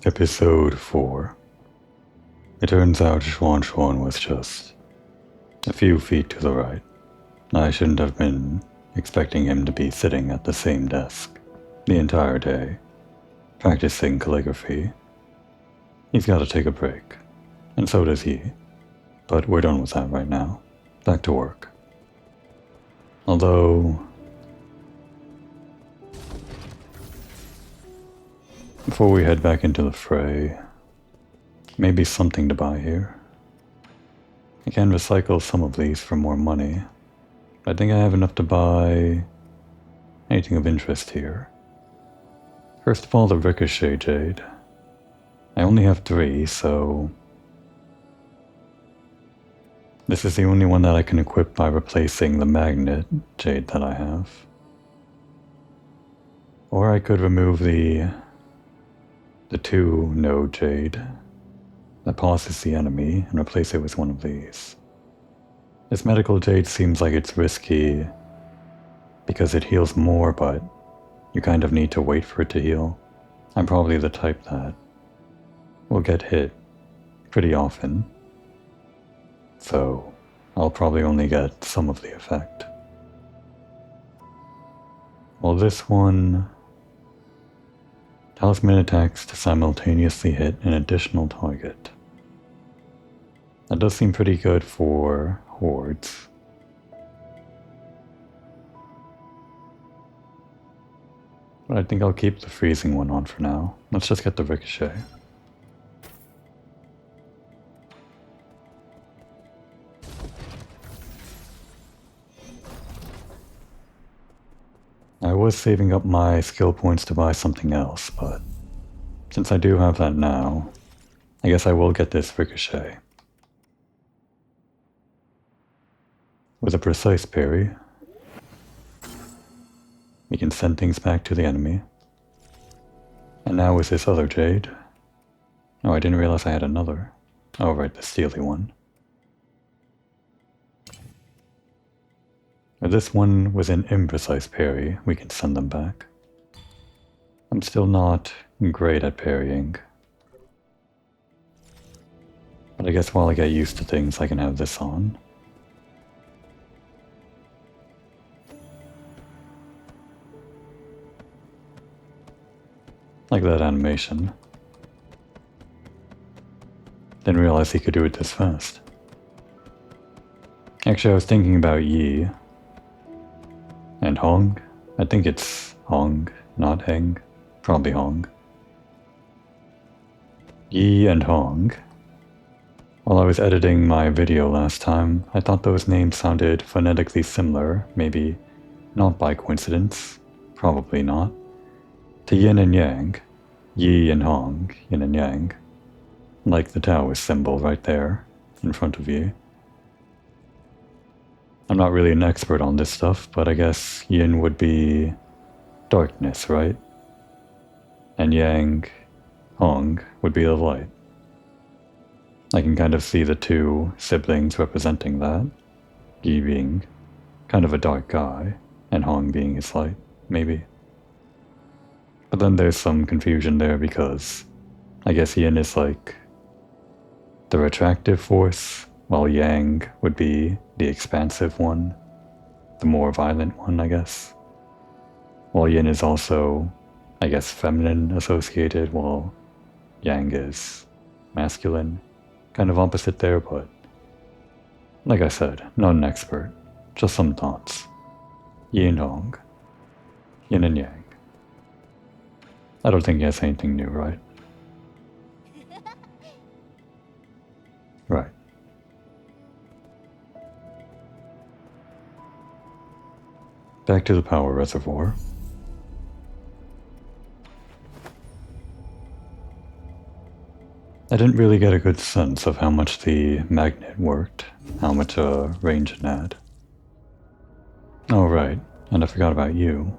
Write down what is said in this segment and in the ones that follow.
Episode 4. It turns out Xuan was just a few feet to the right. I shouldn't have been expecting him to be sitting at the same desk the entire day, practicing calligraphy. He's got to take a break, and so does he. But we're done with that right now. Back to work. Although, before we head back into the fray, maybe something to buy here. I can recycle some of these for more money. I think I have enough to buy anything of interest here. First of all, the Ricochet Jade. I only have 3, so this is the only one that I can equip by replacing the Magnet Jade that I have. Or I could remove the 2 Node Jade that pauses the enemy and replace it with one of these. This Medical Jade seems like it's risky because it heals more, but you kind of need to wait for it to heal. I'm probably the type that will get hit pretty often, so I'll probably only get some of the effect. Well, this one, talisman attacks to simultaneously hit an additional target. That does seem pretty good for hordes. But I think I'll keep the freezing one on for now. Let's just get the Ricochet. I was saving up my skill points to buy something else, but since I do have that now, I guess I will get this Ricochet. With a precise parry, we can send things back to the enemy. And now with this other Jade. Oh, I didn't realize I had another. Oh right, the steely one. With this one with an imprecise parry, we can send them back. I'm still not great at parrying. But I guess while I get used to things, I can have this on. Like that animation. Didn't realize he could do it this fast. Actually, I was thinking about Yi and Hong. I think it's Hong, not Heng. Probably Hong. Yi and Hong. While I was editing my video last time, I thought those names sounded phonetically similar, maybe not by coincidence, probably not, to Yin and Yang. Yi and Hong, Yin and Yang. Like the Taoist symbol right there, in front of Yi. I'm not really an expert on this stuff, but I guess Yin would be darkness, right? And Yang, Hong, would be the light. I can kind of see the 2 siblings representing that. Yi being kind of a dark guy, and Hong being his light, maybe. But then there's some confusion there because I guess Yin is like the retractive force, while Yang would be the expansive one, the more violent one, I guess. While Yin is also, I guess, feminine associated, while Yang is masculine. Kind of opposite there, but like I said, not an expert, just some thoughts. Yin Hong, Yin and Yang. I don't think he has anything new, right? Right. Back to the power reservoir. I didn't really get a good sense of how much the magnet worked, how much range it had. Oh right, and I forgot about you.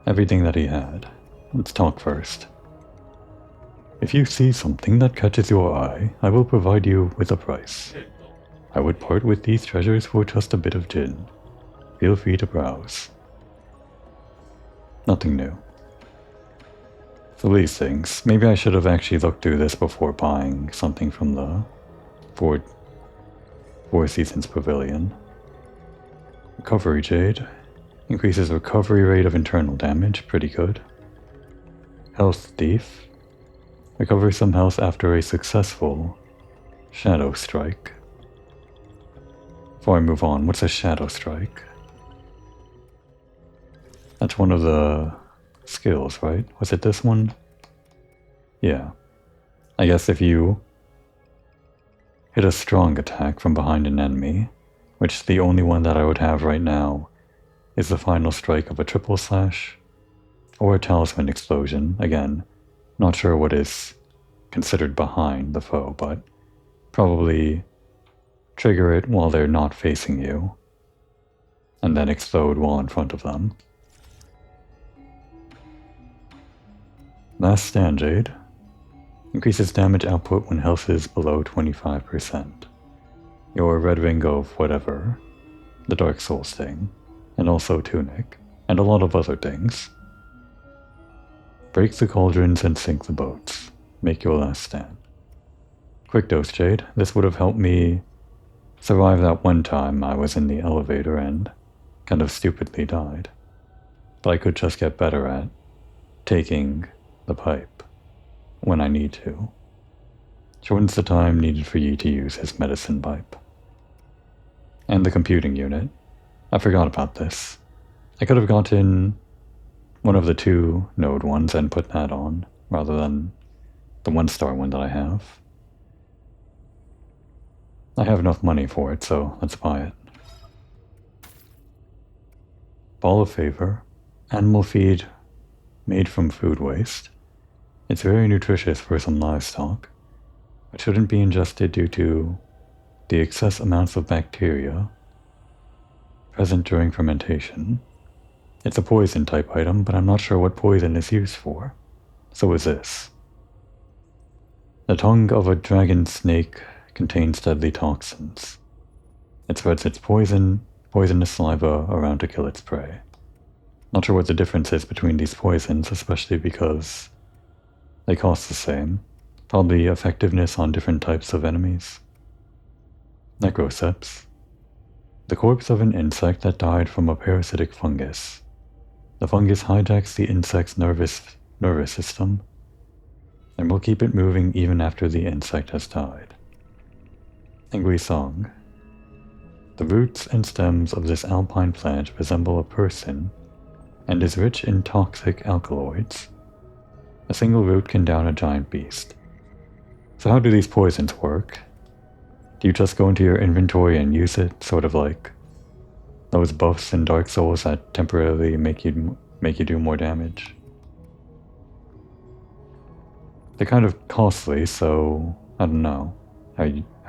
Everything that he had. Let's talk first. If you see something that catches your eye, I will provide you with a price. I would part with these treasures for just a bit of gin. Feel free to browse. Nothing new. So these things, maybe I should have actually looked through this before buying something from the Four Seasons Pavilion. Recovery Jade. Increases recovery rate of internal damage, pretty good. Health Thief. Recover some health after a successful Shadow Strike. Before I move on, what's a Shadow Strike? That's one of the skills, right? Was it this one? Yeah. I guess if you hit a strong attack from behind an enemy, which the only one that I would have right now is the final strike of a triple slash or a talisman explosion. Again, not sure what is considered behind the foe, but probably trigger it while they're not facing you, and then explode while in front of them. Last Stand Jade. Increases damage output when health is below 25%. Your red ring of whatever, the Dark Souls thing, and also Tunic, and a lot of other things. Break the cauldrons and sink the boats. Make your last stand. Quick Dose Jade. This would have helped me survive that one time I was in the elevator and kind of stupidly died. But I could just get better at taking the pipe when I need to. Shortens the time needed for you to use his medicine pipe. And the computing unit. I forgot about this. I could have gotten one of the 2 node ones and put that on, rather than the 1-star one that I have. I have enough money for it, so let's buy it. Ball of Favor. Animal feed made from food waste. It's very nutritious for some livestock, but shouldn't be ingested due to the excess amounts of bacteria present during fermentation. It's a poison type item, but I'm not sure what poison is used for. So is this. The tongue of a dragon snake contains deadly toxins. It spreads its poisonous saliva around to kill its prey. Not sure what the difference is between these poisons, especially because they cost the same. Probably effectiveness on different types of enemies. Necroceps. The corpse of an insect that died from a parasitic fungus. The fungus hijacks the insect's nervous system and will keep it moving even after the insect has died. Angry Song. The roots and stems of this alpine plant resemble a person and is rich in toxic alkaloids. A single root can down a giant beast. So how do these poisons work? Do you just go into your inventory and use it, sort of like those buffs in Dark Souls that temporarily make you do more damage? They're kind of costly, so I don't know how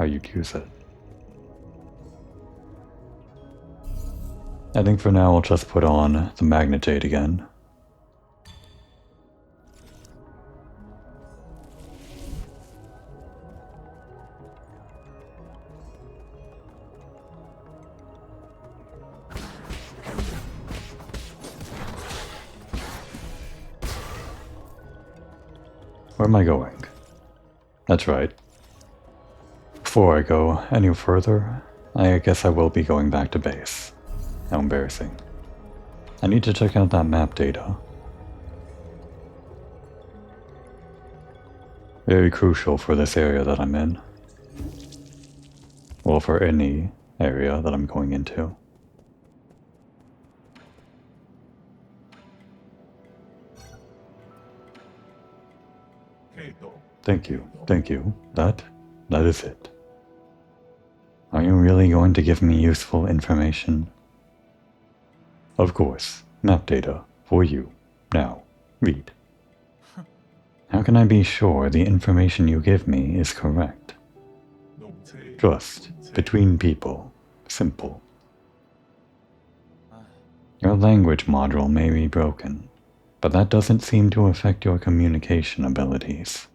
you'd use it. I think for now I'll just put on the Magnet Jade again. Where am I going? That's right. Before I go any further, I guess I will be going back to base. How embarrassing. I need to check out that map data. Very crucial for this area that I'm in. Well, for any area that I'm going into. Thank you. That is it. Are you really going to give me useful information? Of course, map data for you. Now, read. How can I be sure the information you give me is correct? Trust between people. Simple. Your language module may be broken, but that doesn't seem to affect your communication abilities.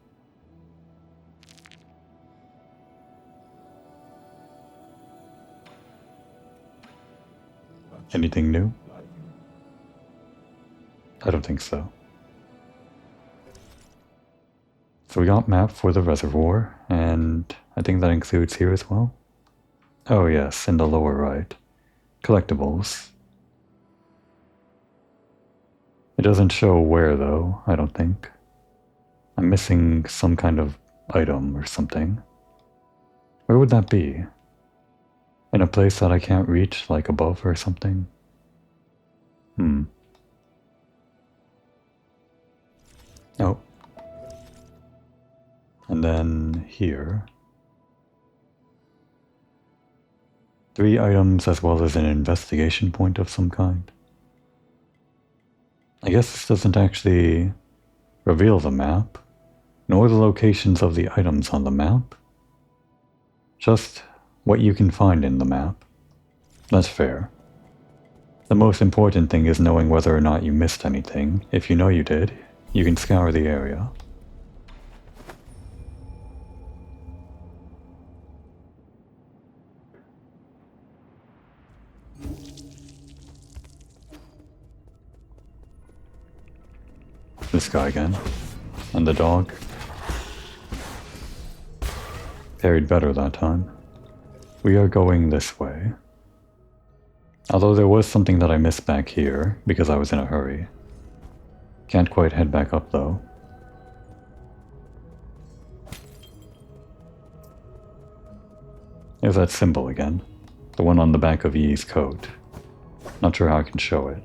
Anything new? I don't think so. So we got map for the reservoir, and I think that includes here as well. Oh yes, in the lower right. Collectibles. It doesn't show where though, I don't think. I'm missing some kind of item or something. Where would that be? In a place that I can't reach, like above or something? Oh. And then here. 3 items as well as an investigation point of some kind. I guess this doesn't actually reveal the map, nor the locations of the items on the map. Just what you can find in the map. That's fair. The most important thing is knowing whether or not you missed anything. If you know you did, you can scour the area. This guy again. And the dog. Parried better that time. We are going this way. Although there was something that I missed back here, because I was in a hurry. Can't quite head back up though. There's that symbol again. The one on the back of Yi's coat. Not sure how I can show it.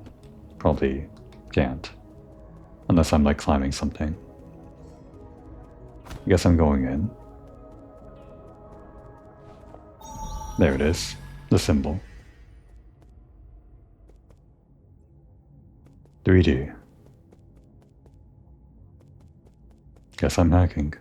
Probably can't. Unless I'm like climbing something. I guess I'm going in. There it is. The symbol. 3D. Guess I'm hacking.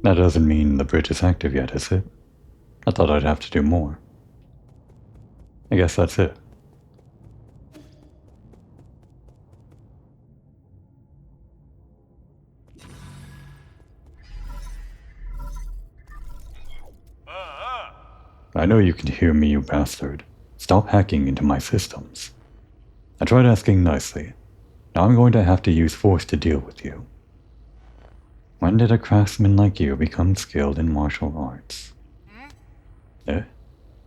That doesn't mean the bridge is active yet, is it? I thought I'd have to do more. I guess that's it. I know you can hear me, you bastard. Stop hacking into my systems. I tried asking nicely. Now I'm going to have to use force to deal with you. When did a craftsman like you become skilled in martial arts? Eh?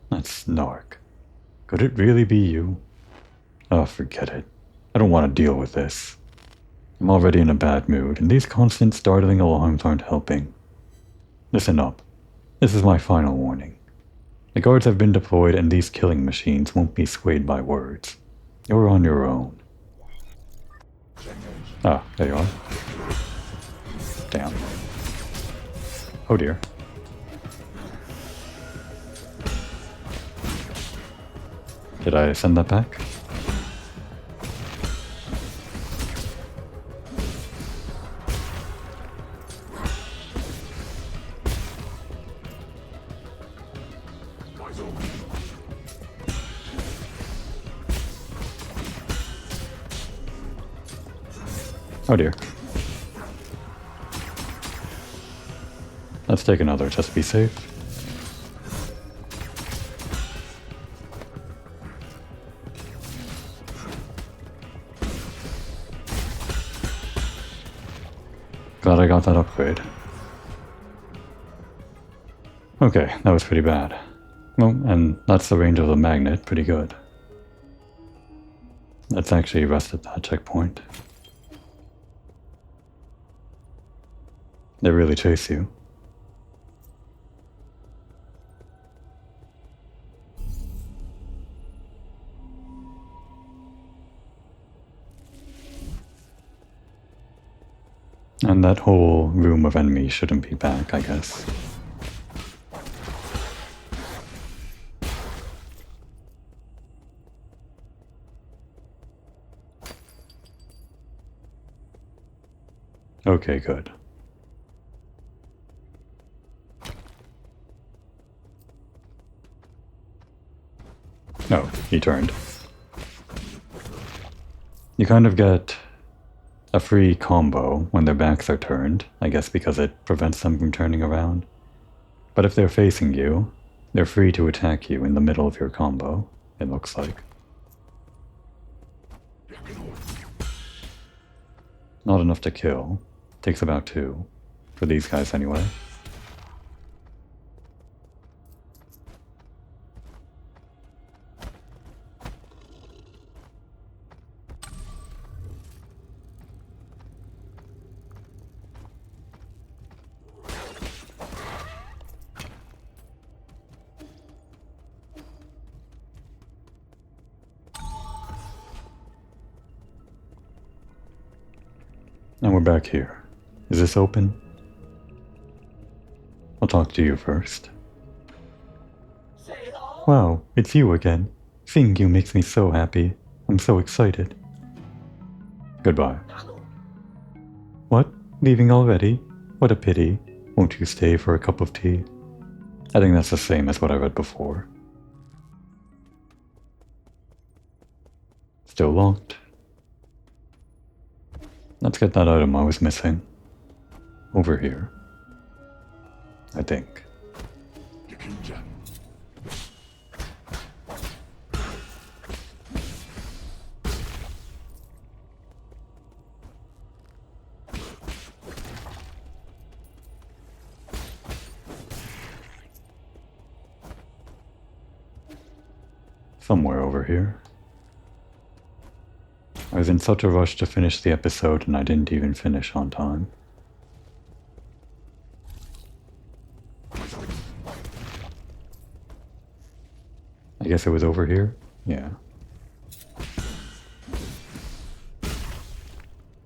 That's Narc. Could it really be you? Oh, forget it. I don't want to deal with this. I'm already in a bad mood, and these constant startling alarms aren't helping. Listen up. This is my final warning. The guards have been deployed, and these killing machines won't be swayed by words. You're on your own. Ah, there you are. Damn. Oh dear. Did I send that back? Oh dear. Let's take another just to be safe. Glad I got that upgrade. Okay, that was pretty bad. Well, and that's the range of the magnet, pretty good. Let's actually rest at that checkpoint. They really chase you. And that whole room of enemies shouldn't be back, I guess. Okay, good. Oh, he turned. You kind of get a free combo when their backs are turned, I guess because it prevents them from turning around. But if they're facing you, they're free to attack you in the middle of your combo, it looks like. Not enough to kill. Takes about 2. For these guys anyway. Now we're back here. Is this open? I'll talk to you first. Wow, it's you again. Seeing you makes me so happy. I'm so excited. Goodbye. What? Leaving already? What a pity. Won't you stay for a cup of tea? I think that's the same as what I read before. Still locked. Let's get that item I was missing. Over here. I think. Somewhere over here. I was in such a rush to finish the episode and I didn't even finish on time. I guess it was over here? Yeah.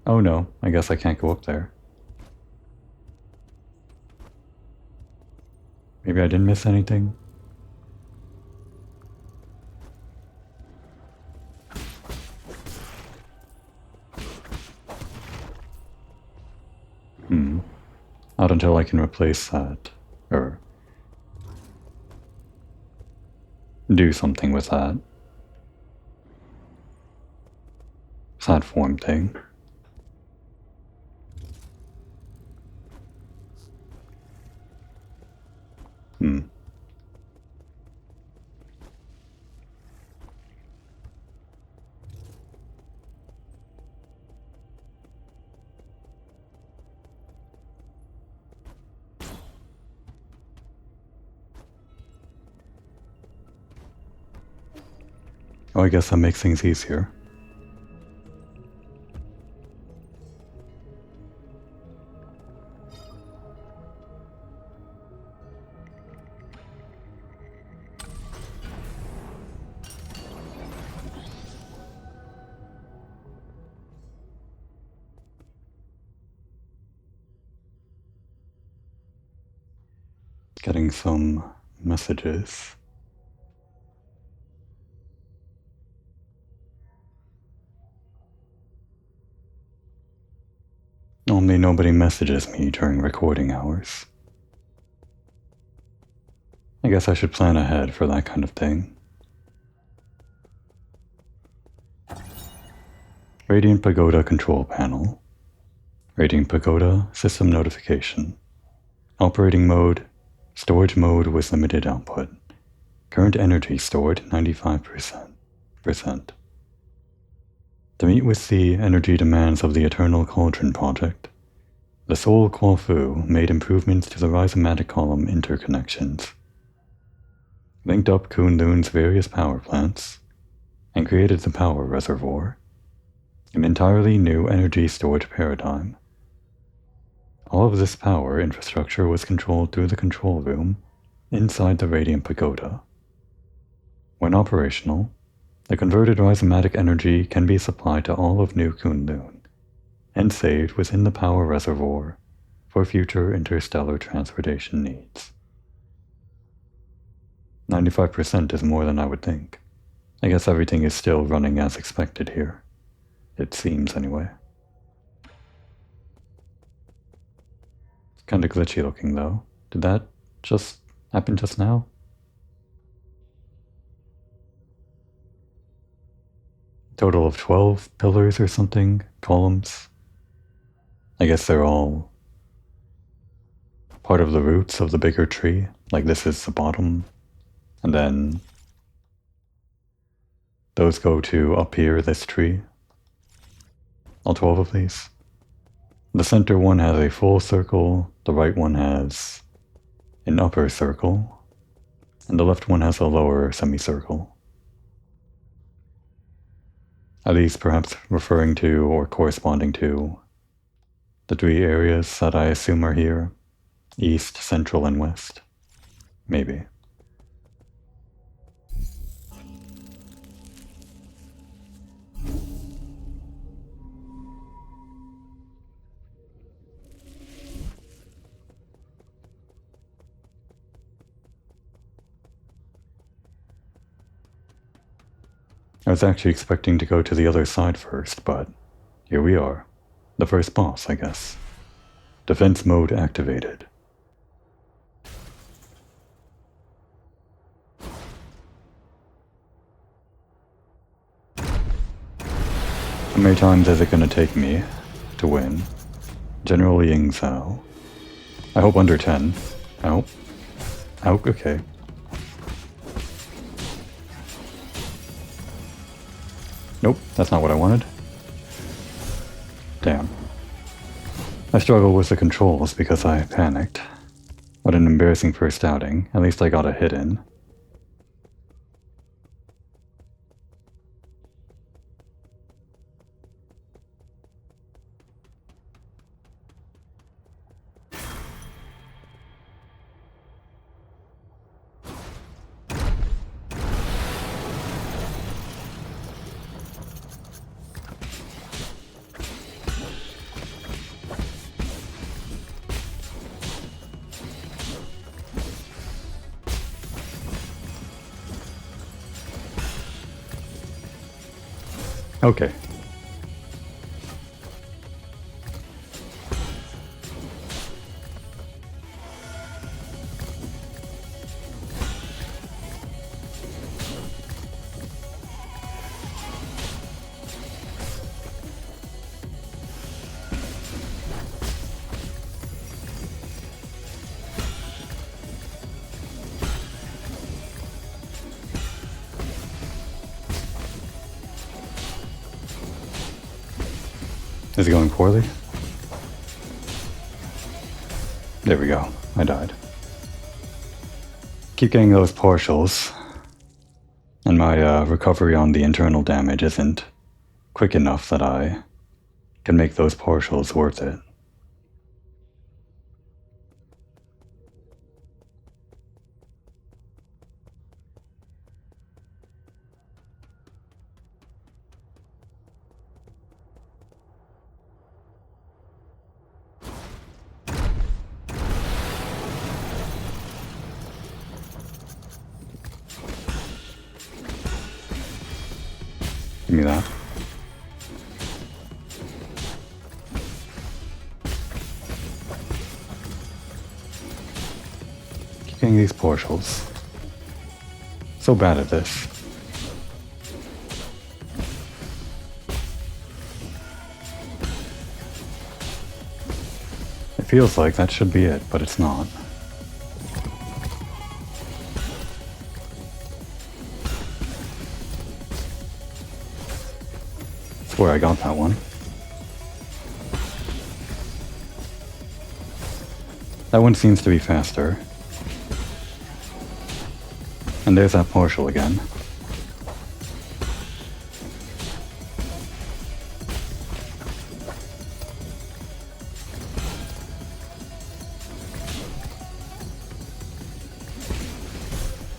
Oh no, I guess I can't go up there. Maybe I didn't miss anything? Not until I can replace that, or do something with that platform thing. Oh, I guess that makes things easier. Getting some messages. Normally nobody messages me during recording hours. I guess I should plan ahead for that kind of thing. Radiant Pagoda Control Panel. Radiant Pagoda System Notification. Operating Mode. Storage mode with limited output. Current energy stored 95%. To meet with the energy demands of the Eternal Cauldron project, the Soul Quafu made improvements to the rhizomatic column interconnections, linked up Kunlun's various power plants, and created the power reservoir, an entirely new energy storage paradigm. All of this power infrastructure was controlled through the control room inside the Radiant Pagoda. When operational, the converted rhizomatic energy can be supplied to all of New Kunlun and saved within the power reservoir for future interstellar transportation needs. 95% is more than I would think. I guess everything is still running as expected here. It seems anyway. It's kinda glitchy looking though. Did that just happen just now? total of 12 pillars or something, columns. I guess they're all part of the roots of the bigger tree. Like this is the bottom, and then those go to up here, this tree. All 12 of these. The center one has a full circle, the right one has an upper circle, and the left one has a lower semicircle. Are these perhaps referring to or corresponding to the three areas that I assume are here? East, central, and west? Maybe. I was actually expecting to go to the other side first, but here we are. The first boss, I guess. Defense mode activated. How many times is it going to take me to win? General Ying Zhao. I hope under 10. Oh. Oh, okay. Nope, that's not what I wanted. Damn. I struggled with the controls because I panicked. What an embarrassing first outing. At least I got a hit in. Okay. Is it going poorly? There we go. I died. Keep getting those partials, and my recovery on the internal damage isn't quick enough that I can make those partials worth it. Give me that. Keep getting these partials. So bad at this. It feels like that should be it, but it's not. Where I got that one. That one seems to be faster. And there's that partial again.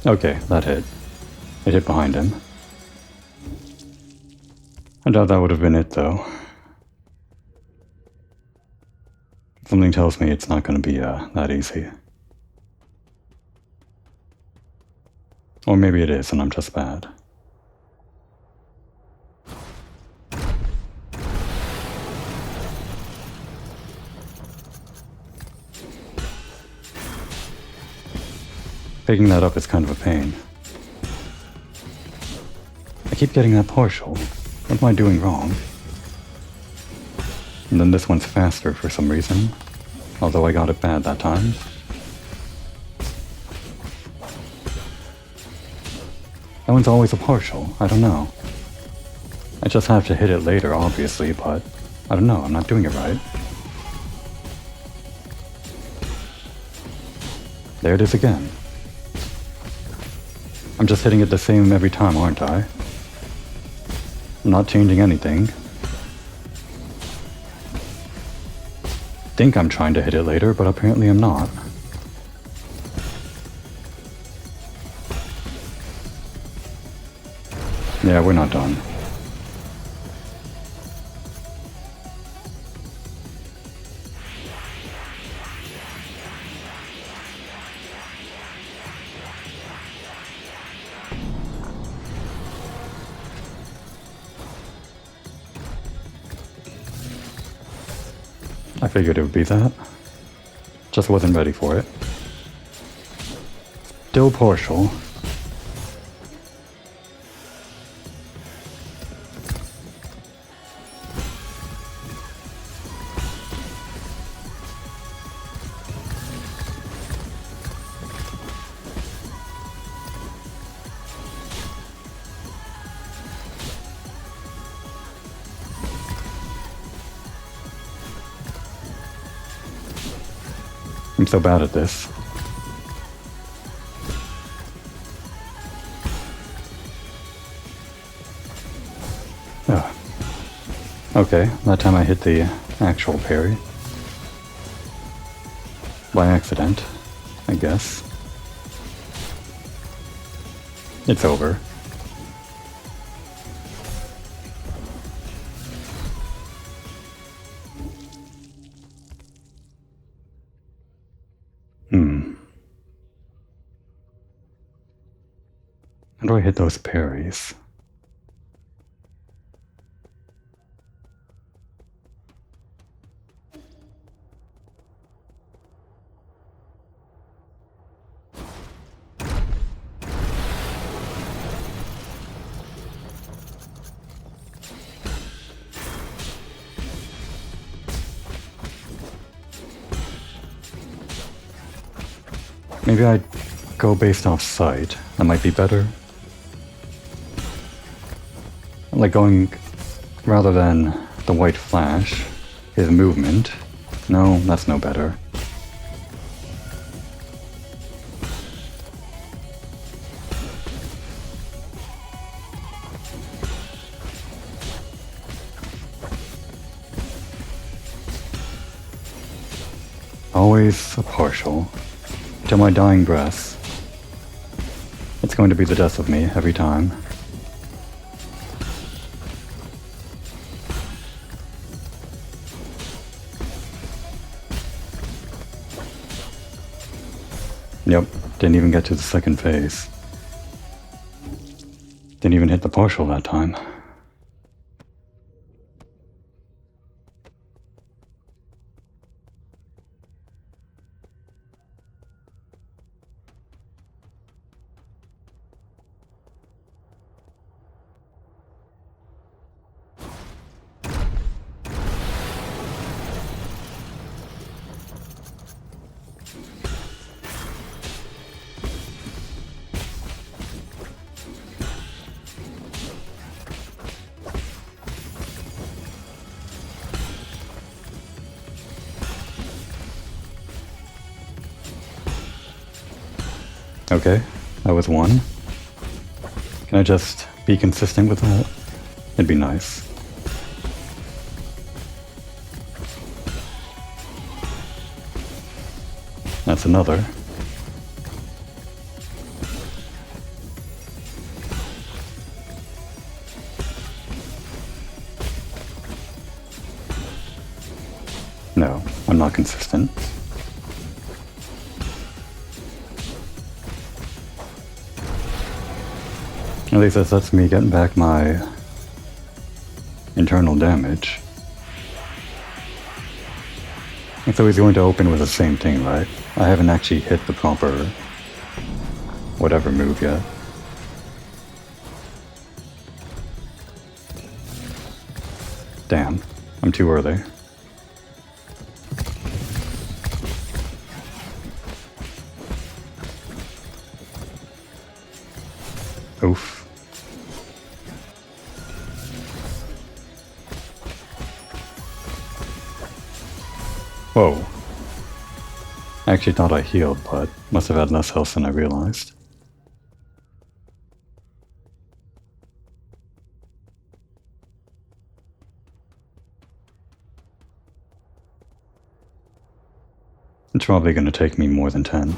Okay, that hit. It hit behind him. I doubt that would have been it, though. Something tells me it's not going to be that easy. Or maybe it is, and I'm just bad. Picking that up is kind of a pain. I keep getting that partial. What am I doing wrong? And then this one's faster for some reason. Although I got it bad that time. That one's always a partial. I don't know. I just have to hit it later, obviously, but I don't know. I'm not doing it right. There it is again. I'm just hitting it the same every time, aren't I? I'm not changing anything. Think I'm trying to hit it later, but apparently I'm not. Yeah, we're not done. I figured it would be that. Just wasn't ready for it. Still partial. I'm so bad at this. Oh. Okay, that time I hit the actual parry. By accident, I guess. It's over. How do I hit those parries? Maybe I'd go based off sight. That might be better. Like going, rather than the white flash, his movement. No, that's no better. Always a partial. Till my dying breath. It's going to be the death of me every time. Yep, didn't even get to the second phase. Didn't even hit the partial that time. Okay, that was one. Can I just be consistent with that? It'd be nice. That's another. No, I'm not consistent. At least that's me getting back my internal damage. It's always going to open with the same thing, right? I haven't actually hit the proper whatever move yet. Damn, I'm too early. Oof. Whoa. I actually thought I healed, but must have had less health than I realized. It's probably going to take me more than 10.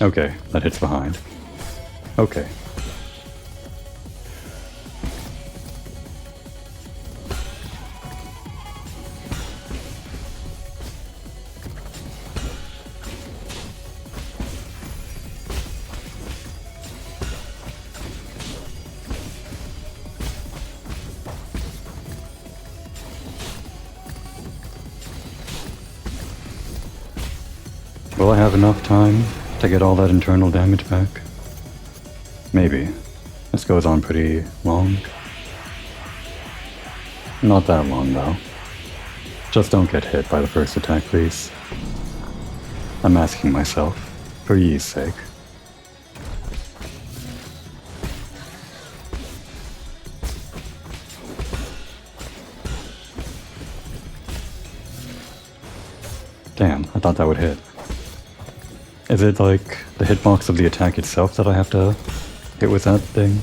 Okay, that hits behind. Okay. Will I have enough time to get all that internal damage back? Maybe. This goes on pretty long. Not that long, though. Just don't get hit by the first attack, please. I'm asking myself, for ye's sake. Damn, I thought that would hit. Is it like the hitbox of the attack itself that I have to hit with that thing?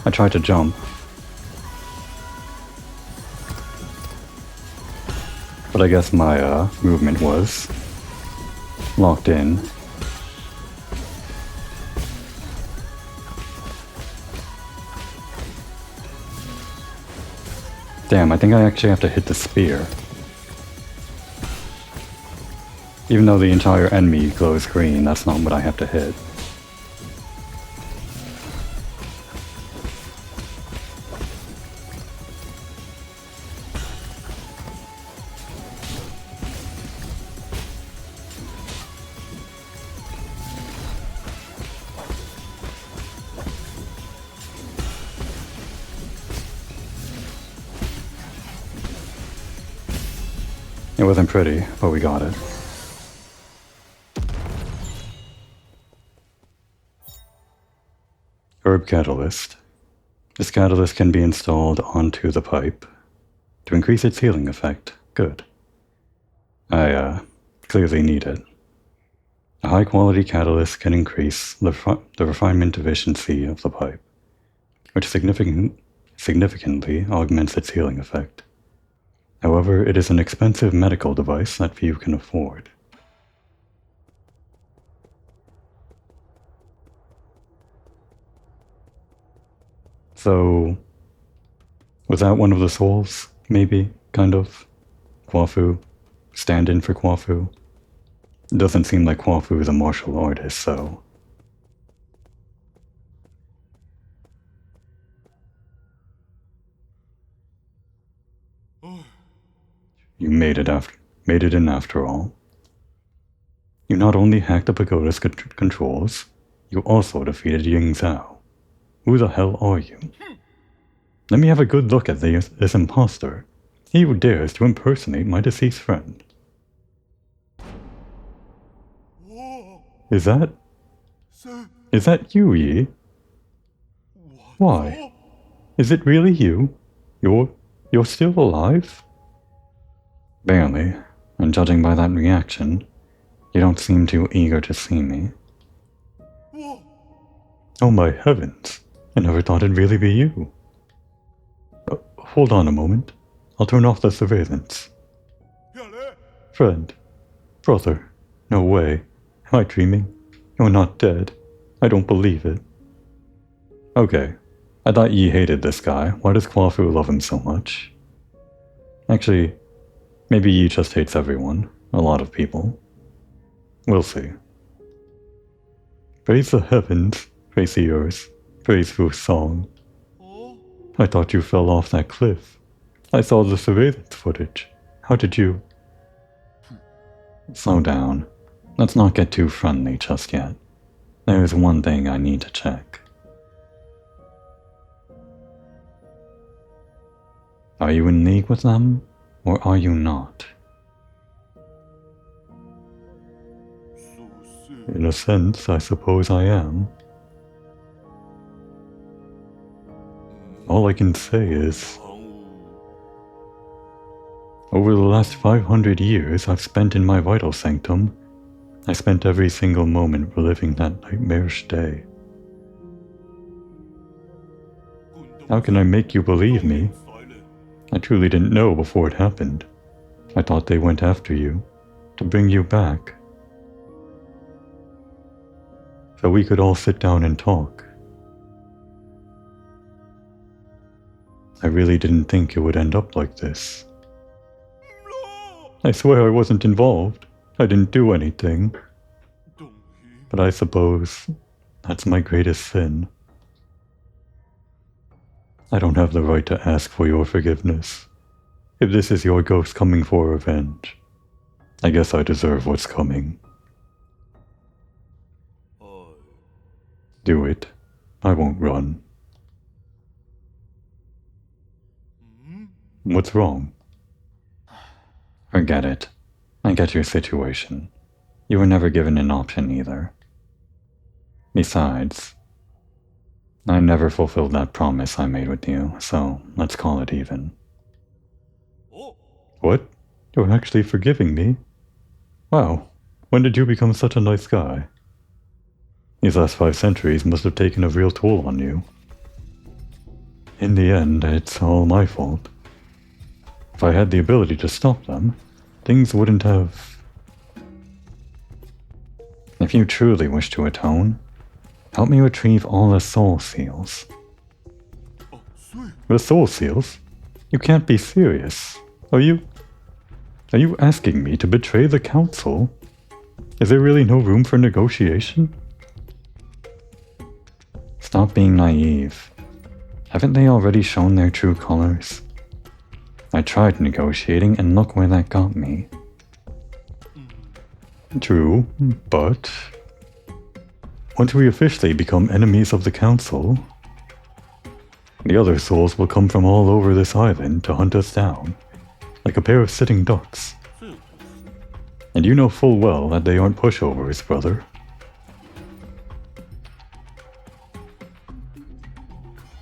I tried to jump. But I guess my movement was locked in. Damn, I think I actually have to hit the spear. Even though the entire enemy glows green, that's not what I have to hit. It wasn't pretty, but we got it. Herb Catalyst. This catalyst can be installed onto the pipe to increase its healing effect. Good. I clearly need it. A high-quality catalyst can increase the refinement efficiency of the pipe, which significantly augments its healing effect. However, it is an expensive medical device that few can afford. So, was that one of the souls? Maybe? Kind of? Kwafu? Stand-in for Kwafu? It doesn't seem like Kwafu is a martial artist, so... You made it in after all. You not only hacked the pagoda's controls, you also defeated Ying Zhao. Who the hell are you? Let me have a good look at this imposter. He who dares to impersonate my deceased friend. Is that you, Yi? Why? Is it really you? You're still alive? Barely, and judging by that reaction, you don't seem too eager to see me. Oh my heavens, I never thought it'd really be you. Hold on a moment, I'll turn off the surveillance. Friend, brother, no way. Am I dreaming? You're not dead. I don't believe it. Okay, I thought Yi hated this guy. Why does Kwafu love him so much? Actually, maybe Yi just hates everyone. A lot of people. We'll see. Praise the heavens, praise the earth, praise Fu's song. I thought you fell off that cliff. I saw the surveillance footage. How did you... Slow down. Let's not get too friendly just yet. There's one thing I need to check. Are you in league with them, or are you not? In a sense, I suppose I am. All I can say is, over the last 500 years I've spent in my vital sanctum, I spent every single moment reliving that nightmarish day. How can I make you believe me? I truly didn't know before it happened. I thought they went after you, to bring you back. So we could all sit down and talk. I really didn't think it would end up like this. I swear I wasn't involved. I didn't do anything. But I suppose that's my greatest sin. I don't have the right to ask for your forgiveness. If this is your ghost coming for revenge, I guess I deserve what's coming. Do it. I won't run. What's wrong? Forget it. I get your situation. You were never given an option either. Besides, I never fulfilled that promise I made with you, so let's call it even. What? You're actually forgiving me? Wow, when did you become such a nice guy? These last 5 centuries must have taken a real toll on you. In the end, it's all my fault. If I had the ability to stop them, things wouldn't have... If you truly wish to atone, help me retrieve all the soul seals. The soul seals? You can't be serious. Are you asking me to betray the council? Is there really no room for negotiation? Stop being naive. Haven't they already shown their true colors? I tried negotiating and look where that got me. True, but... once we officially become enemies of the council, the other souls will come from all over this island to hunt us down, like a pair of sitting ducks. And you know full well that they aren't pushovers, brother.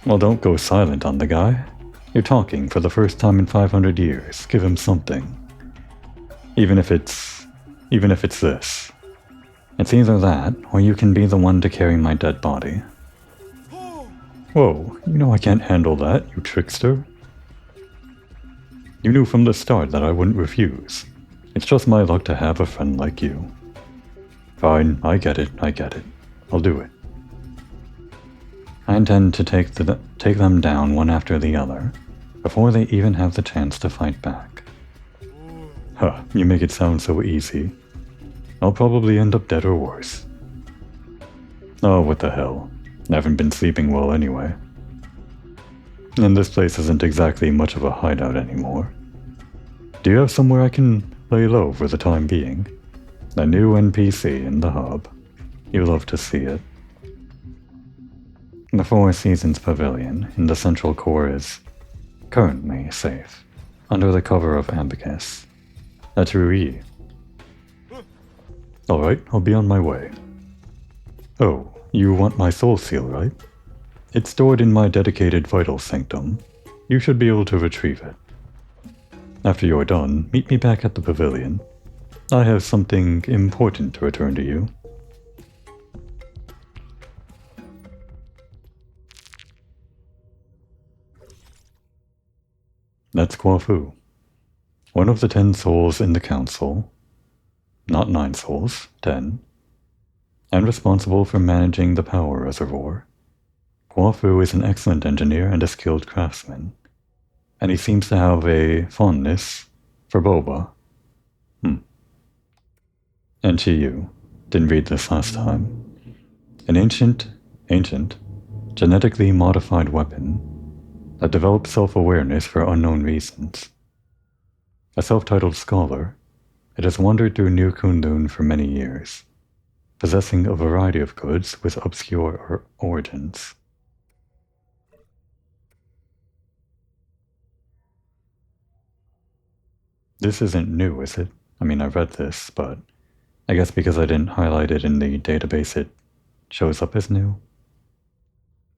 Well, don't go silent on the guy. You're talking for the first time in 500 years. Give him something. Even if it's this. It's either that, or you can be the one to carry my dead body. Whoa, you know I can't handle that, you trickster. You knew from the start that I wouldn't refuse. It's just my luck to have a friend like you. Fine, I get it. I'll do it. I intend to take them down one after the other, before they even have the chance to fight back. Huh, you make it sound so easy. I'll probably end up dead or worse. Oh, what the hell. I haven't been sleeping well anyway. And this place isn't exactly much of a hideout anymore. Do you have somewhere I can lay low for the time being? A new NPC in the hub. You'll love to see it. The Four Seasons Pavilion in the central core is currently safe, under the cover of Abacus. That's Rui. Alright, I'll be on my way. Oh, you want my soul seal, right? It's stored in my dedicated vital sanctum. You should be able to retrieve it. After you're done, meet me back at the pavilion. I have something important to return to you. That's Kwafu, one of the 10 souls in the council, not 9 souls, 10, and responsible for managing the power reservoir. Guofu is an excellent engineer and a skilled craftsman, and he seems to have a fondness for boba. And Chiyu, didn't read this last time. An ancient, genetically modified weapon that developed self-awareness for unknown reasons. A self-titled scholar, it has wandered through New Kunlun for many years, possessing a variety of goods with obscure origins. This isn't new, is it? I mean, I read this, but I guess because I didn't highlight it in the database, it shows up as new.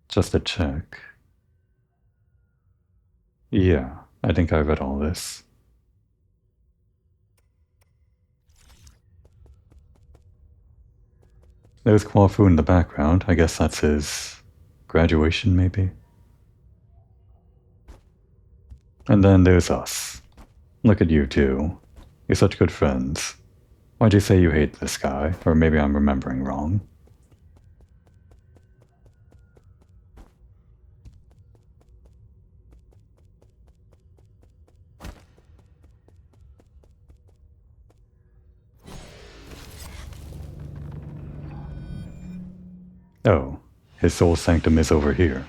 Just to check. Yeah, I think I read all this. There's Guofu in the background. I guess that's his graduation, maybe? And then there's us. Look at you two. You're such good friends. Why'd you say you hate this guy? Or maybe I'm remembering wrong. Oh, his soul sanctum is over here.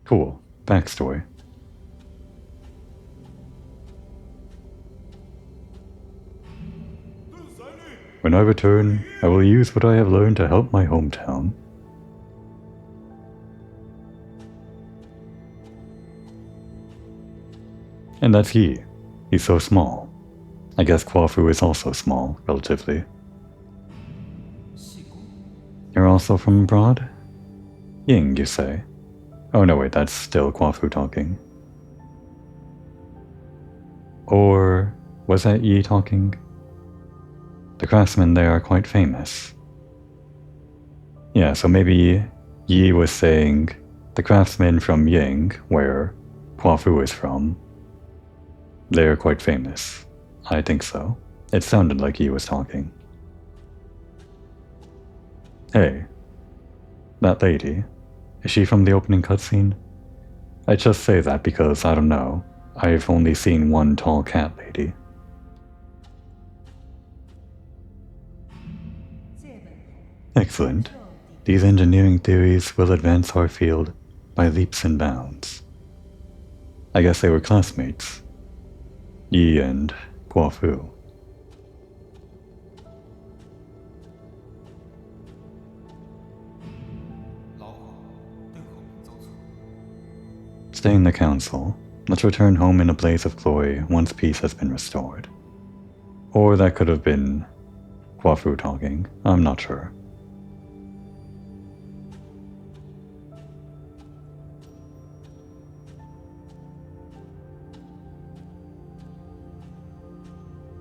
Cool. Backstory. When I return, I will use what I have learned to help my hometown. And that's Yi. He's so small. I guess Guofu is also small, relatively. You're also from abroad? Ying, you say? Oh no, wait, that's still Guofu talking. Or was that Yi talking? The craftsmen there are quite famous. Yeah, so maybe Yi was saying the craftsmen from Ying, where Guofu is from, they're quite famous. I think so. It sounded like Yi was talking. Hey, that lady, is she from the opening cutscene? I just say that because, I don't know, I've only seen one tall cat lady. Excellent. These engineering theories will advance our field by leaps and bounds. I guess they were classmates. Yi and Guofu. Stay in the council. Let's return home in a blaze of glory once peace has been restored. Or that could have been Guofu talking. I'm not sure.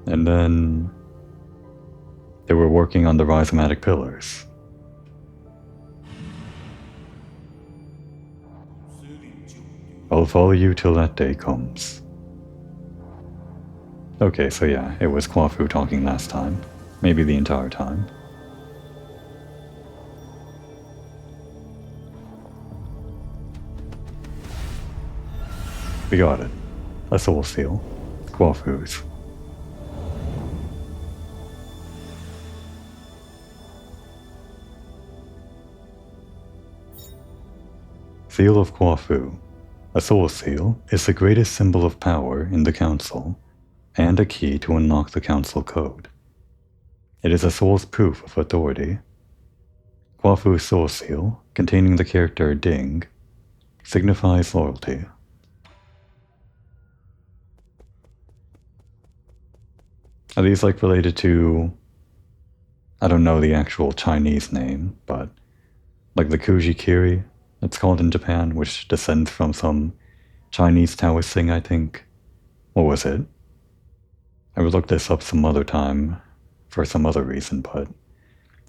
And then they were working on the rhizomatic pillars. I'll follow you till that day comes. Okay, so yeah, it was Guofu talking last time. Maybe the entire time. We got it. A soul seal. Guofu's. Seal of Guofu. A soul seal is the greatest symbol of power in the council, and a key to unlock the council code. It is a soul's proof of authority. Guofu's soul seal, containing the character Ding, signifies loyalty. Are these like related to, I don't know the actual Chinese name, but like the Kujikiri, it's called in Japan, which descends from some Chinese Taoist thing, I think. What was it? I would look this up some other time for some other reason, but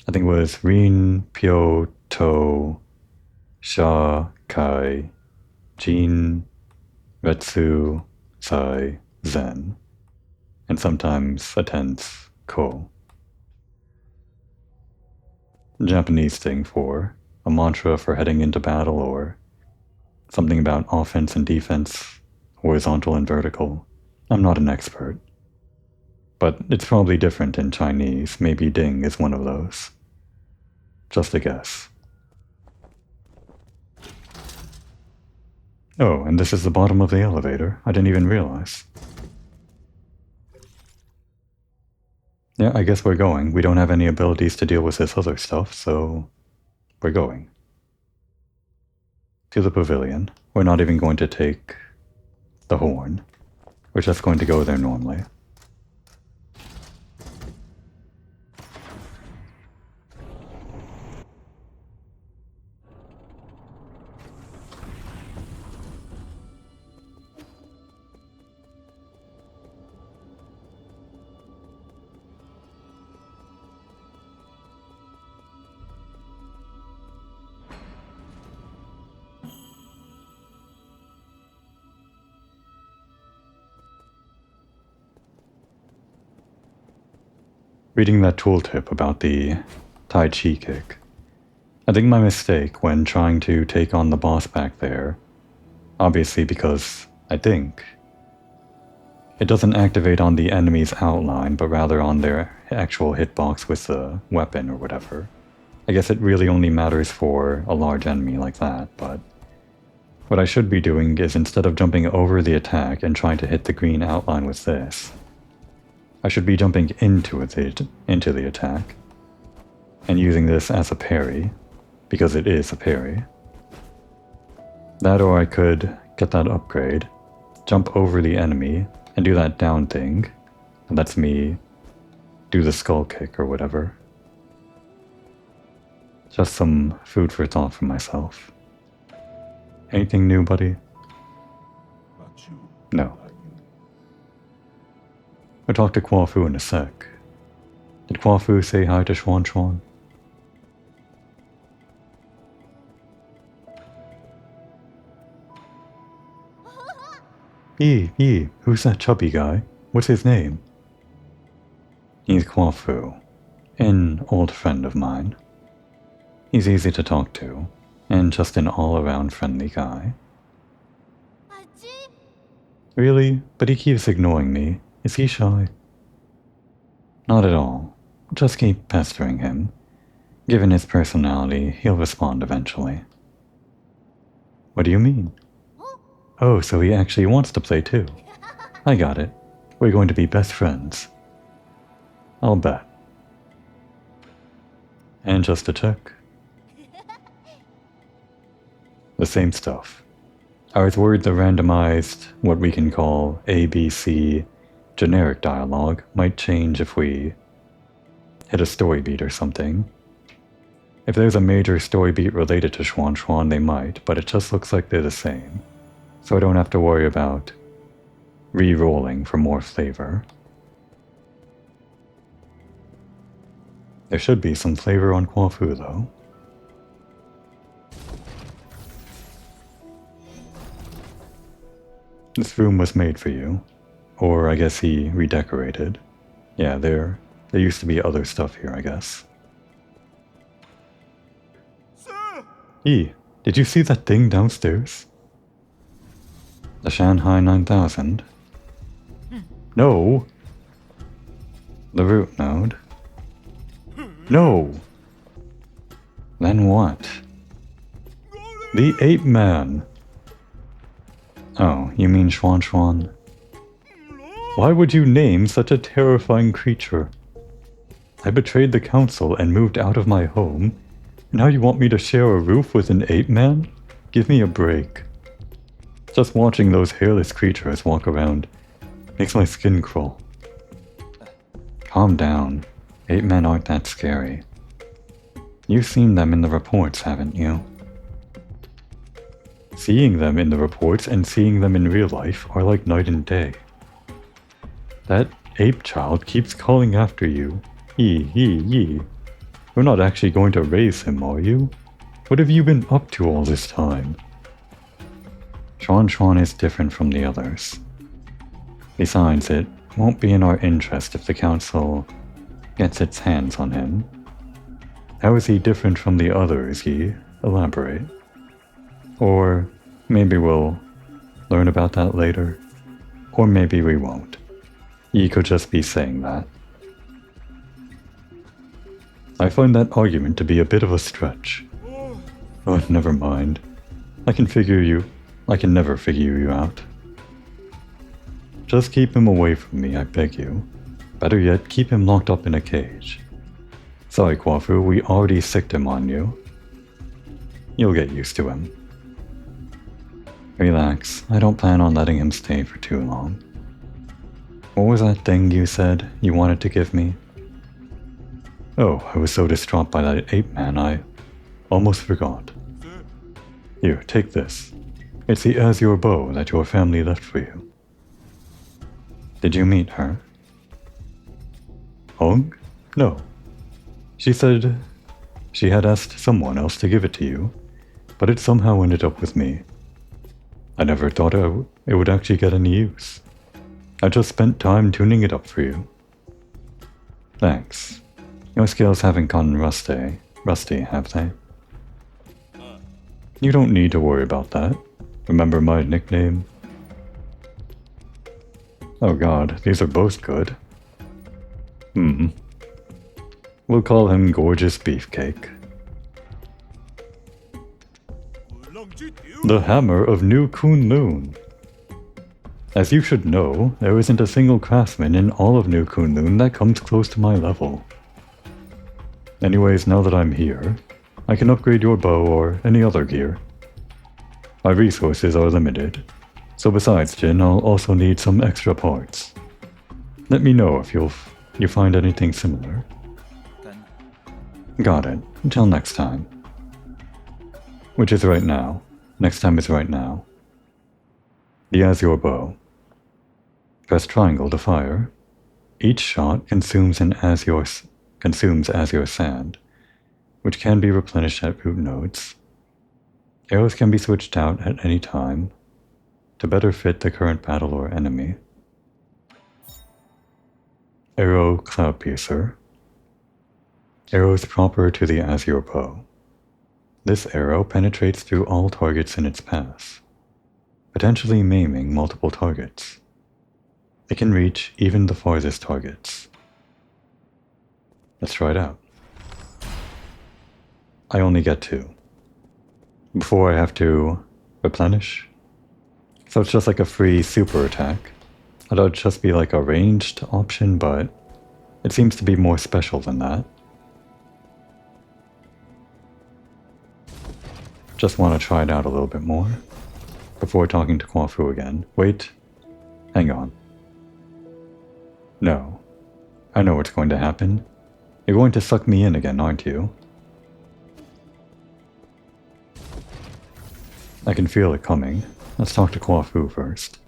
I think it was Rin Pyo To Sha Kai Jin Retsu Sai Zen, and sometimes a tense Ko. Japanese thing for a mantra for heading into battle, or something about offense and defense, horizontal and vertical. I'm not an expert. But it's probably different in Chinese. Maybe ding is one of those. Just a guess. Oh, and this is the bottom of the elevator. I didn't even realize. Yeah, I guess we're going. We don't have any abilities to deal with this other stuff, so we're going. To the pavilion. We're not even going to take the horn. We're just going to go there normally. Reading that tooltip about the Tai Chi kick. I think my mistake when trying to take on the boss back there, obviously because I think it doesn't activate on the enemy's outline, but rather on their actual hitbox with the weapon or whatever. I guess it really only matters for a large enemy like that, but what I should be doing is instead of jumping over the attack and trying to hit the green outline with this, I should be jumping into the attack and using this as a parry, because it is a parry. That, or I could get that upgrade, jump over the enemy, and do that down thing, and that's me do the skull kick or whatever. Just some food for thought for myself. Anything new, buddy? No. We'll talk to Quafu in a sec. Did Quafu say hi to Xuan Xuan? Who's that chubby guy? What's his name? He's Quafu, an old friend of mine. He's easy to talk to, and just an all-around friendly guy. Really? But he keeps ignoring me. Is he shy? Not at all. Just keep pestering him. Given his personality, he'll respond eventually. What do you mean? Oh, so he actually wants to play too. I got it. We're going to be best friends. I'll bet. And just to check. The same stuff. I was worried the randomized, what we can call ABC generic dialogue might change if we hit a story beat or something. If there's a major story beat related to Xuan Xuan, they might, but it just looks like they're the same. So I don't have to worry about re-rolling for more flavor. There should be some flavor on Quafu though. This room was made for you. Or I guess he redecorated. Yeah, there used to be other stuff here, I guess. Did you see that thing downstairs? The Shanghai 9000? No! The root node? No! Then what? The ape man! Oh, you mean Xuan Xuan? Why would you name such a terrifying creature? I betrayed the council and moved out of my home. Now you want me to share a roof with an ape man? Give me a break. Just watching those hairless creatures walk around makes my skin crawl. Calm down. Ape men aren't that scary. You've seen them in the reports, haven't you? Seeing them in the reports and seeing them in real life are like night and day. That ape child keeps calling after you. You're not actually going to raise him, are you? What have you been up to all this time? Xuan Xuan is different from the others. Besides, it won't be in our interest if the council gets its hands on him. How is he different from the others, Yi? elaborate. Or maybe we'll learn about that later. Or maybe we won't. Ye could just be saying that. I find that argument to be a bit of a stretch. Oh, never mind. I can never figure you out. Just keep him away from me, I beg you. Better yet, keep him locked up in a cage. Sorry, Kwafu, we already sicked him on you. You'll get used to him. Relax, I don't plan on letting him stay for too long. What was that thing you said you wanted to give me? Oh, I was so distraught by that ape man I almost forgot. Here, take this. It's the azure bow that your family left for you. Did you meet her? Hong? No. She said she had asked someone else to give it to you, but it somehow ended up with me. I never thought it would actually get any use. I just spent time tuning it up for you. Thanks. Your skills haven't gone rusty, have they? You don't need to worry about that. Remember my nickname? Oh god, these are both good. We'll call him Gorgeous Beefcake. The Hammer of New Kunlun. As you should know, there isn't a single craftsman in all of New Kunlun that comes close to my level. Anyways, now that I'm here, I can upgrade your bow or any other gear. My resources are limited, so besides Jin, I'll also need some extra parts. Let me know if you find anything similar. Got it. Until next time. Which is right now. Next time is right now. The azure bow. Press triangle to fire. Each shot consumes azure sand, which can be replenished at root nodes. Arrows can be switched out at any time to better fit the current battle or enemy. Arrow Cloud Piercer. Arrows proper to the azure bow. This arrow penetrates through all targets in its path, potentially maiming multiple targets. It can reach even the farthest targets. Let's try it out. I only get 2. Before I have to replenish. So it's just like a free super attack. I thought it'd just be like a ranged option, but it seems to be more special than that. Just want to try it out a little bit more before talking to Kwafu again. Wait. Hang on. No. I know what's going to happen. You're going to suck me in again, aren't you? I can feel it coming. Let's talk to Kwafu first.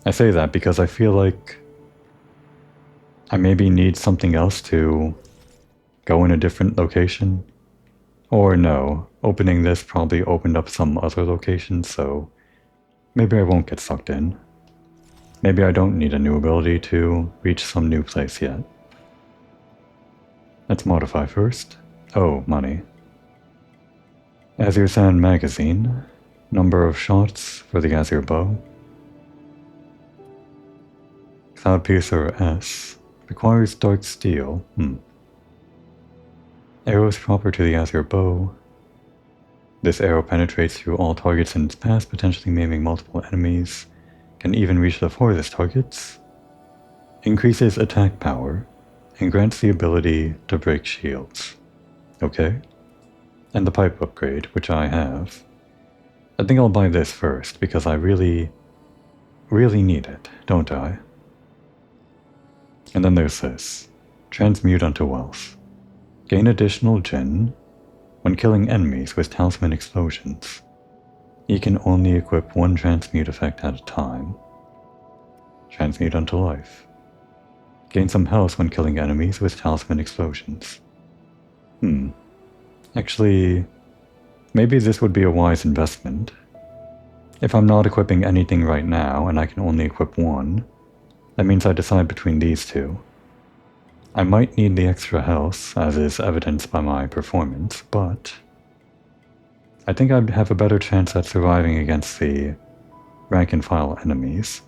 I say that because I feel like I maybe need something else to go in a different location. Or no, opening this probably opened up some other location, so maybe I won't get sucked in. Maybe I don't need a new ability to reach some new place yet. Let's modify first. Oh, money. Azure Sand Magazine. Number of shots for the azure bow. Cloud Piercer S. Requires dark steel. Arrows proper to the azure bow. This arrow penetrates through all targets in its path, potentially maiming multiple enemies. Can even reach the farthest targets. Increases attack power, and grants the ability to break shields. Okay. And the pipe upgrade, which I have. I think I'll buy this first, because I really need it, don't I? And then there's this. Transmute unto wealth. Gain additional Jin when killing enemies with talisman explosions. You can only equip one transmute effect at a time. Transmute unto life. Gain some health when killing enemies with talisman explosions. Actually, maybe this would be a wise investment. If I'm not equipping anything right now and I can only equip one, that means I decide between these two. I might need the extra health, as is evidenced by my performance, but I think I'd have a better chance at surviving against the rank and file enemies.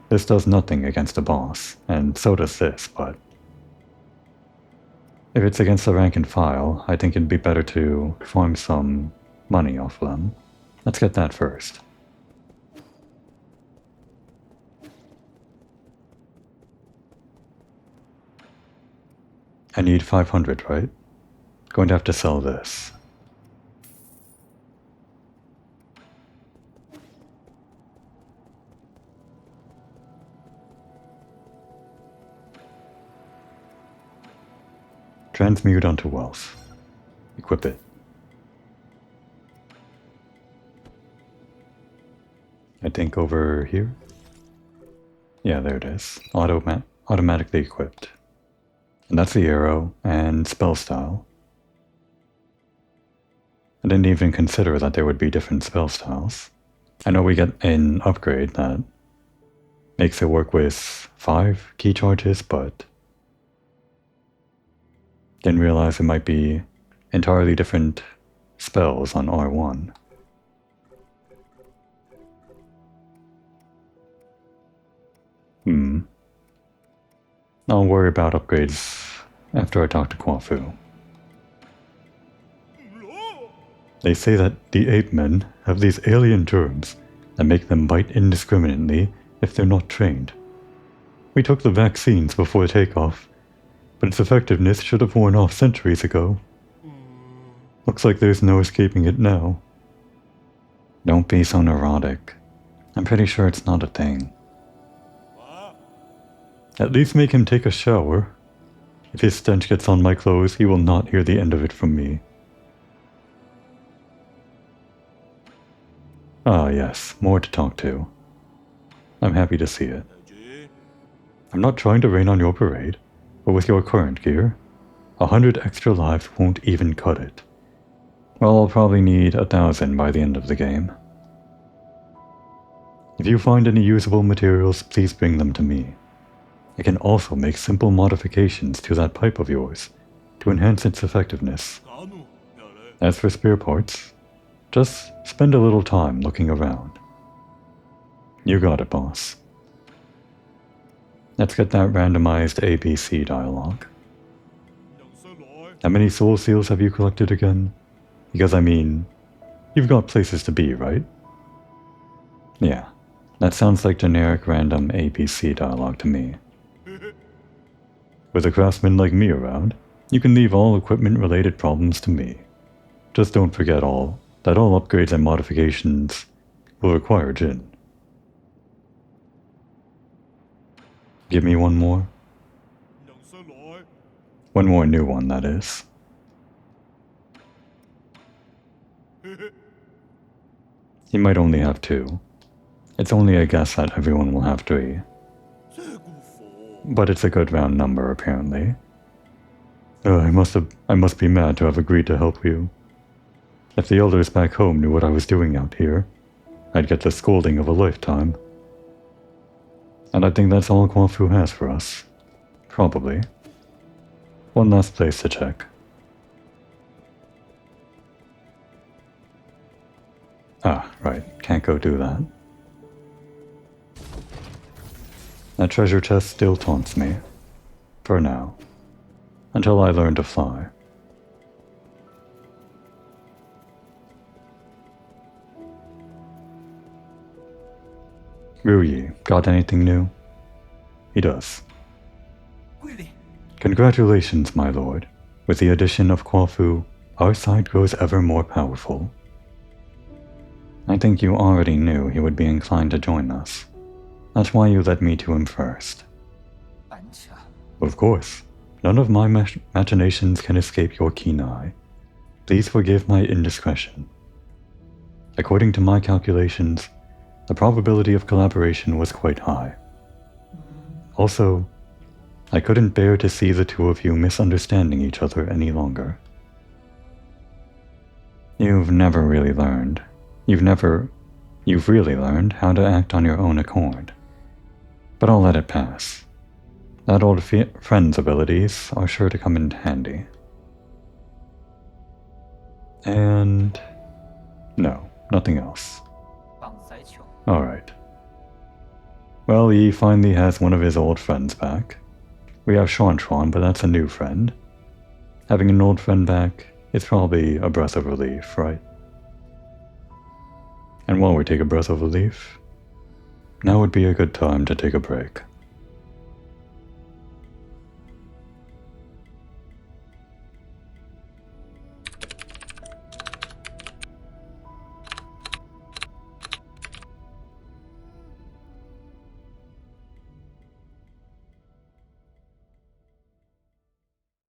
This does nothing against a boss, and so does this, but if it's against the rank and file, I think it'd be better to farm some money off them. Let's get that first. I need 500, right? Going to have to sell this. Transmute onto wealth. Equip it. I think over here? Yeah, there it is. Automatically equipped. And that's the arrow and spell style. I didn't even consider that there would be different spell styles. I know we get an upgrade that makes it work with 5 key charges, but didn't realize it might be entirely different spells on R1. I'll worry about upgrades after I talk to Kwafu. They say that the ape men have these alien germs that make them bite indiscriminately if they're not trained. We took the vaccines before takeoff, but its effectiveness should have worn off centuries ago. Looks like there's no escaping it now. Don't be so neurotic. I'm pretty sure it's not a thing. At least make him take a shower. If his stench gets on my clothes, he will not hear the end of it from me. Ah yes, more to talk to. I'm happy to see it. I'm not trying to rain on your parade, but with your current gear, 100 extra lives won't even cut it. Well, I'll probably need 1,000 by the end of the game. If you find any usable materials, please bring them to me. I can also make simple modifications to that pipe of yours to enhance its effectiveness. As for spare parts, just spend a little time looking around. You got it, boss. Let's get that randomized ABC dialogue. How many soul seals have you collected again? Because I mean, you've got places to be, right? Yeah, that sounds like generic random ABC dialogue to me. With a craftsman like me around, you can leave all equipment-related problems to me. Just don't forget that all upgrades and modifications will require Jin. Give me one more. One more new one, that is. He might only have 2. It's only a guess that everyone will have 3. But it's a good round number, apparently. I must be mad to have agreed to help you. If the elders back home knew what I was doing out here, I'd get the scolding of a lifetime. And I think that's all Kwafu has for us. Probably. One last place to check. Ah, right. Can't go do that. That treasure chest still taunts me. For now. Until I learn to fly. Ruyi, got anything new? He does. Congratulations, my lord. With the addition of Kwafu, our side grows ever more powerful. I think you already knew he would be inclined to join us. That's why you led me to him first. Of course. None of my machinations can escape your keen eye. Please forgive my indiscretion. According to my calculations, the probability of collaboration was quite high. Also, I couldn't bear to see the two of you misunderstanding each other any longer. You've never really learned. You've really learned how to act on your own accord. But I'll let it pass. That old friend's abilities are sure to come in handy. And No, nothing else. Alright. Well, he finally has one of his old friends back. We have Chuan, but that's a new friend. Having an old friend back, it's probably a breath of relief, right? And while we take a breath of relief, now would be a good time to take a break.